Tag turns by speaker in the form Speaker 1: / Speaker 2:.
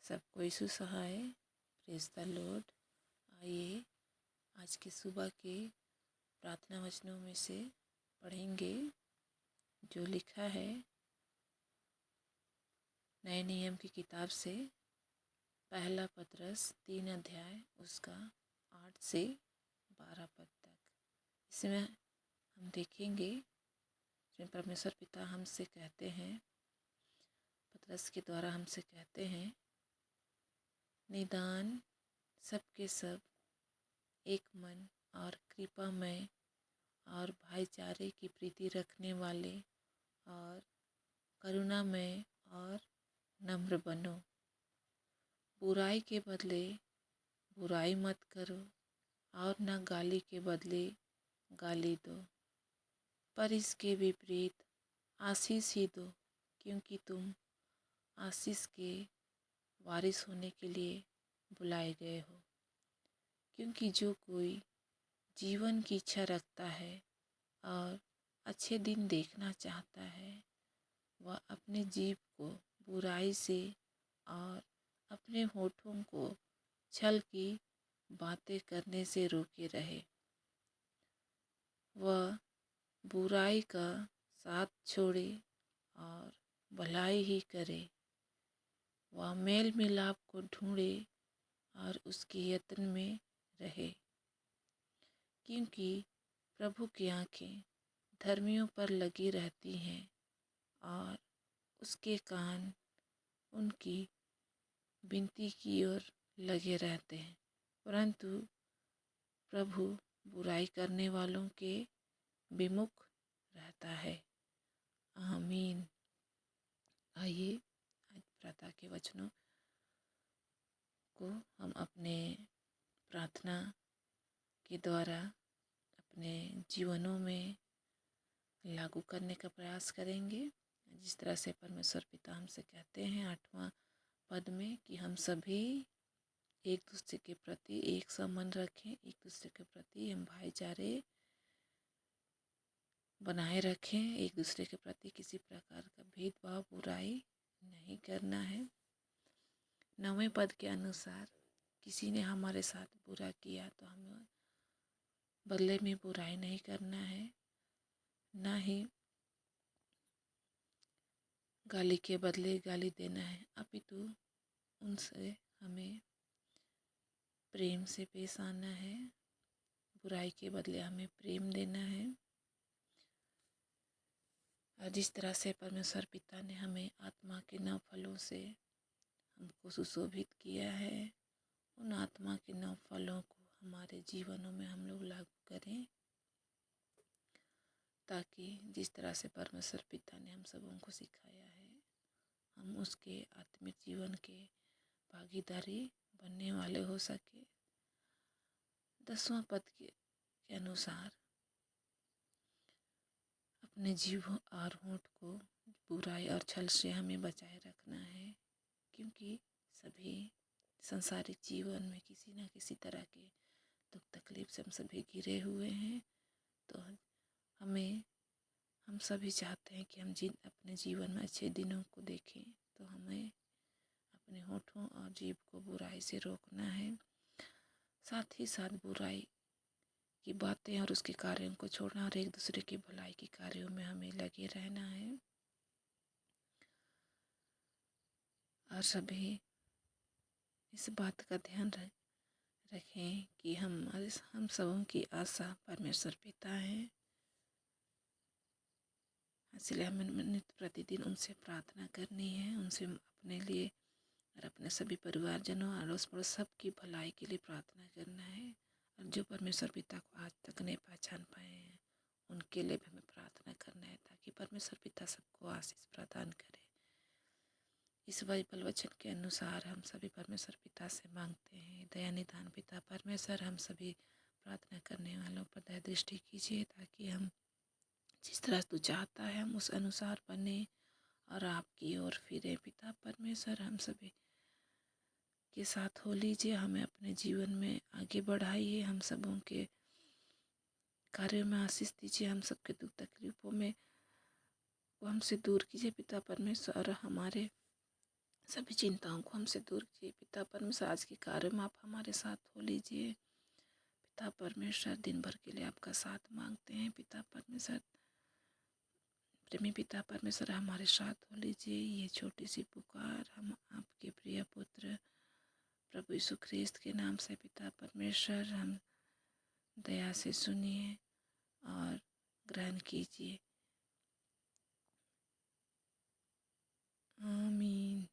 Speaker 1: सबको यीशु सहाय। Praise the lord. आइए आज की सुबह के प्रार्थना वचनों में से पढ़ेंगे जो लिखा है नए नियम की किताब से, पहला पतरस 3 अध्याय उसका 8 से 12 पद तक। इसमें हम देखेंगे जिसमें परमेश्वर पिता हमसे कहते हैं, पतरस के द्वारा हमसे कहते हैं, निदान सबके सब एक मन और कृपामय और भाईचारे की प्रीति रखने वाले और करुणामय और नम्र बनो। बुराई के बदले बुराई मत करो और न गाली के बदले गाली दो, पर इसके विपरीत आशीष ही दो, क्योंकि तुम आशीष के वारिस होने के लिए बुलाए गए हो। क्योंकि जो कोई जीवन की इच्छा रखता है और अच्छे दिन देखना चाहता है, वह अपने जीभ को बुराई से और अपने होठों को छल की बातें करने से रोके रहे। वह बुराई का साथ छोड़े और भलाई ही करे। वह मेल मिलाप को ढूंढे और उसके यत्न में रहे, क्योंकि प्रभु की आँखें धर्मियों पर लगी रहती हैं और उसके कान उनकी विनती की ओर लगे रहते हैं, परंतु प्रभु बुराई करने वालों के विमुख रहता है। आमीन। आइए आज प्रार्थना के वचनों को हम अपने प्रार्थना के द्वारा अपने जीवनों में लागू करने का प्रयास करेंगे। जिस तरह से परमेश्वर पिता हमसे कहते हैं 8वां पद में कि हम सभी एक दूसरे के प्रति एक संबंध रखें, एक दूसरे के प्रति हम भाईचारे बनाए रखें, एक दूसरे के प्रति किसी प्रकार का भेदभाव बुराई नहीं करना है। 9वें पद के अनुसार किसी ने हमारे साथ बुरा किया तो हमें बदले में बुराई नहीं करना है, ना ही गाली के बदले गाली देना है, अपितु उनसे हमें प्रेम से पेश आना है। बुराई के बदले हमें प्रेम देना है। और जिस तरह से परमेश्वर पिता ने हमें आत्मा के 9 फलों से हमको सुशोभित किया है, उन आत्मा के 9 फलों को हमारे जीवनों में हम लोग लागू करें, ताकि जिस तरह से परमेश्वर पिता ने हम सबों को सिखाया है, हम उसके आत्मिक जीवन के भागीदारी बनने वाले हो सके। 10वां पद के अनुसार अपने जीभ और होंठ को बुराई और छल से हमें बचाए रखना है, क्योंकि सभी संसारिक जीवन में किसी न किसी तरह के दुख तकलीफ से हम सभी घिरे हुए हैं। तो हम सभी चाहते हैं कि हम अपने जीवन में अच्छे दिनों को देखें, तो हमें अपने होठों और जीभ को बुराई से रोकना है। साथ ही साथ बुराई की बातें और उसके कार्यों को छोड़ना और एक दूसरे की भलाई के कार्यों में हमें लगे रहना है। और सभी इस बात का ध्यान रखें कि हम सबों की आशा परमेश्वर पिता है, इसलिए हमें नित्य प्रतिदिन उनसे प्रार्थना करनी है, उनसे अपने लिए और अपने सभी परिवारजनों अड़ोस पड़ोस सबकी भलाई के लिए प्रार्थना करना है। और जो परमेश्वर पिता को आज तक नहीं पहचान पाए हैं, उनके लिए भी हमें प्रार्थना करना है, ताकि परमेश्वर पिता सबको आशीष प्रदान करे। इस बाइबल वचन के अनुसार हम सभी परमेश्वर पिता से मांगते हैं, दया निदान पिता परमेश्वर, हम सभी प्रार्थना करने वालों पर दया दृष्टि कीजिए, ताकि हम जिस तरह तू चाहता है हम उस अनुसार बने और आपकी ओर फिरे। पिता परमेश्वर, हम सभी के साथ हो लीजिए, हमें अपने जीवन में आगे बढ़ाइए, हम सबों के कार्यों में आशीष दीजिए, हम सबके दुख तकलीफों में वो हमसे दूर कीजिए पिता परमेश्वर, और हमारे सभी चिंताओं को हमसे दूर कीजिए। पिता परमेश्वर, आज के कार्य में आप हमारे साथ हो लीजिए। पिता परमेश्वर, दिन भर के लिए आपका साथ मांगते हैं। पिता परमेश्वर, प्रेमी पिता परमेश्वर, हमारे साथ हो लीजिए। ये छोटी सी पुकार हम आपके प्रिय पुत्र प्रभु यीशु ख्रिस्त के नाम से पिता परमेश्वर, हम दया से सुनिए और ग्रहण कीजिए। आमीन।